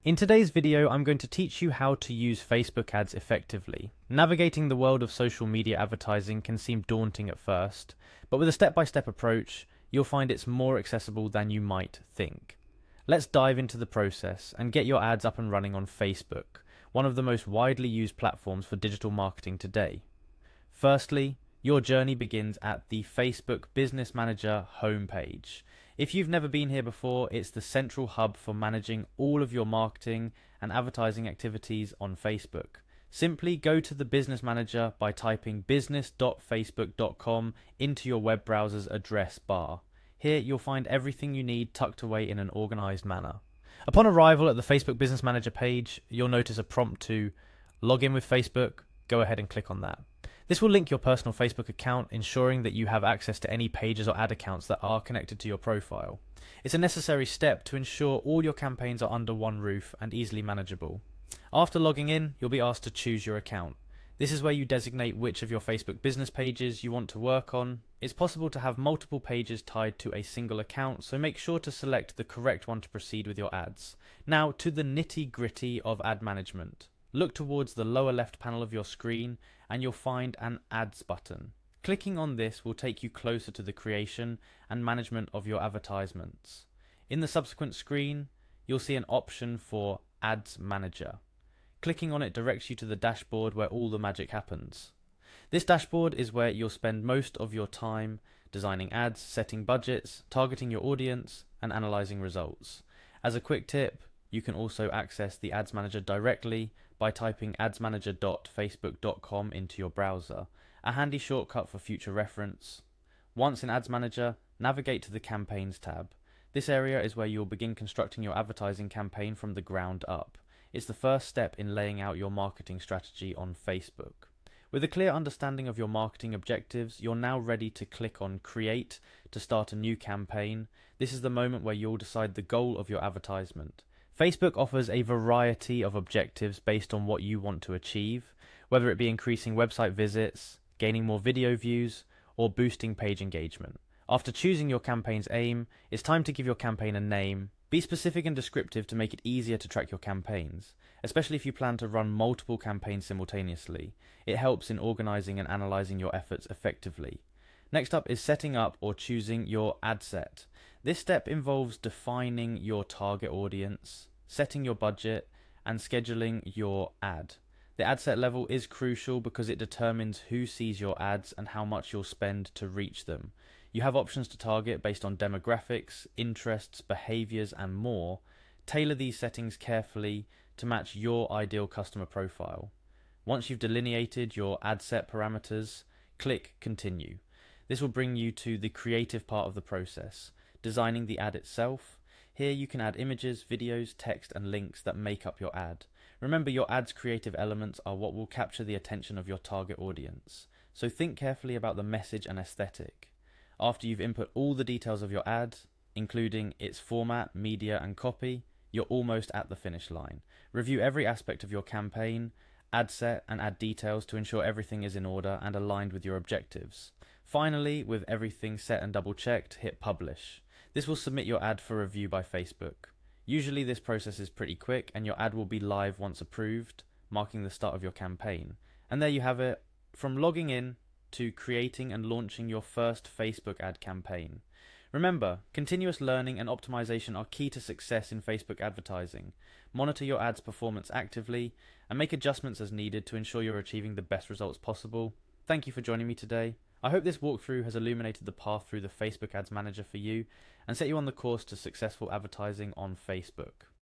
In today's video, I'm going to teach you how to use Facebook ads effectively. Navigating the world of social media advertising can seem daunting at first, but with a step-by-step approach, you'll find it's more accessible than you might think. Let's dive into the process and get your ads up and running on Facebook, one of the most widely used platforms for digital marketing today. Firstly, your journey begins at the Facebook Business Manager homepage. If you've never been here before, it's the central hub for managing all of your marketing and advertising activities on Facebook. Simply go to the Business Manager by typing business.facebook.com into your web browser's address bar. Here you'll find everything you need tucked away in an organized manner. Upon arrival at the Facebook Business Manager page, you'll notice a prompt to log in with Facebook. Go ahead and click on that. This will link your personal Facebook account, ensuring that you have access to any pages or ad accounts that are connected to your profile. It's a necessary step to ensure all your campaigns are under one roof and easily manageable. After logging in, you'll be asked to choose your account. This is where you designate which of your Facebook business pages you want to work on. It's possible to have multiple pages tied to a single account, so make sure to select the correct one to proceed with your ads. Now to the nitty-gritty of ad management. Look towards the lower left panel of your screen and you'll find an Ads button. Clicking on this will take you closer to the creation and management of your advertisements. In the subsequent screen, you'll see an option for Ads Manager. Clicking on it directs you to the dashboard where all the magic happens. This dashboard is where you'll spend most of your time designing ads, setting budgets, targeting your audience, and analyzing results. As a quick tip, you can also access the Ads Manager directly by typing adsmanager.facebook.com into your browser, a handy shortcut for future reference. Once in Ads Manager, navigate to the Campaigns tab. This area is where you'll begin constructing your advertising campaign from the ground up. It's the first step in laying out your marketing strategy on Facebook. With a clear understanding of your marketing objectives, you're now ready to click on Create to start a new campaign. This is the moment where you'll decide the goal of your advertisement. Facebook offers a variety of objectives based on what you want to achieve, whether it be increasing website visits, gaining more video views, or boosting page engagement. After choosing your campaign's aim, it's time to give your campaign a name. Be specific and descriptive to make it easier to track your campaigns, especially if you plan to run multiple campaigns simultaneously. It helps in organizing and analyzing your efforts effectively. Next up is setting up or choosing your ad set. This step involves defining your target audience, setting your budget, and scheduling your ad. The ad set level is crucial because it determines who sees your ads and how much you'll spend to reach them. You have options to target based on demographics, interests, behaviors, and more. Tailor these settings carefully to match your ideal customer profile. Once you've delineated your ad set parameters, click Continue. This will bring you to the creative part of the process, designing the ad itself. Here you can add images, videos, text, and links that make up your ad. Remember, your ad's creative elements are what will capture the attention of your target audience, so think carefully about the message and aesthetic. After you've input all the details of your ad, including its format, media, and copy, you're almost at the finish line. Review every aspect of your campaign, ad set, and ad details to ensure everything is in order and aligned with your objectives. Finally, with everything set and double-checked, hit Publish. This will submit your ad for review by Facebook. Usually this process is pretty quick and your ad will be live once approved, marking the start of your campaign. And there you have it, from logging in to creating and launching your first Facebook ad campaign. Remember, continuous learning and optimization are key to success in Facebook advertising. Monitor your ad's performance actively and make adjustments as needed to ensure you're achieving the best results possible. Thank you for joining me today. I hope this walkthrough has illuminated the path through the Facebook Ads Manager for you and set you on the course to successful advertising on Facebook.